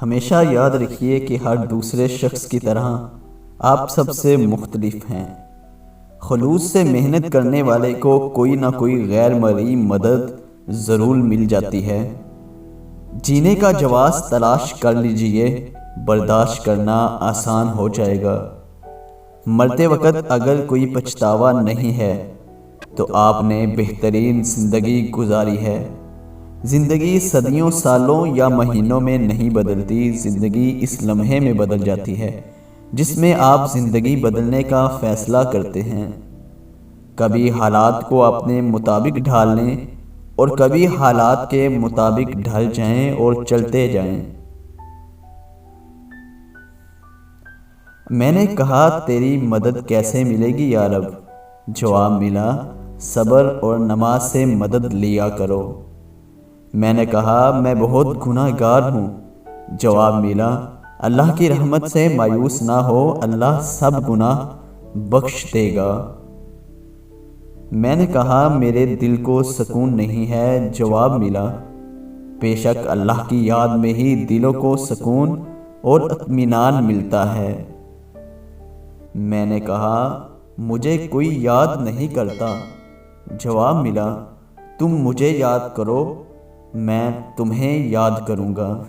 ہمیشہ یاد رکھیے کہ ہر دوسرے شخص کی طرح آپ سب سے مختلف ہیں۔ خلوص سے محنت کرنے والے کو کوئی نہ کوئی غیر مرئی مدد ضرور مل جاتی ہے۔ جینے کا جواز تلاش کر لیجئے، برداشت کرنا آسان ہو جائے گا۔ مرتے وقت اگر کوئی پچھتاوا نہیں ہے تو آپ نے بہترین زندگی گزاری ہے۔ زندگی صدیوں، سالوں یا مہینوں میں نہیں بدلتی، زندگی اس لمحے میں بدل جاتی ہے جس میں آپ زندگی بدلنے کا فیصلہ کرتے ہیں۔ کبھی حالات کو اپنے مطابق ڈھال لیں اور کبھی حالات کے مطابق ڈھل جائیں اور چلتے جائیں۔ میں نے کہا تیری مدد کیسے ملے گی یا رب؟ جواب ملا صبر اور نماز سے مدد لیا کرو۔ میں نے کہا میں بہت گناہ گار ہوں۔ جواب ملا اللہ کی رحمت سے مایوس نہ ہو، اللہ سب گناہ بخش دے گا۔ میں نے کہا میرے دل کو سکون نہیں ہے۔ جواب ملا بے شک اللہ کی یاد میں ہی دلوں کو سکون اور اطمینان ملتا ہے۔ میں نے کہا مجھے کوئی یاد نہیں کرتا۔ جواب ملا تم مجھے یاد کرو، میں تمہیں یاد کروں گا۔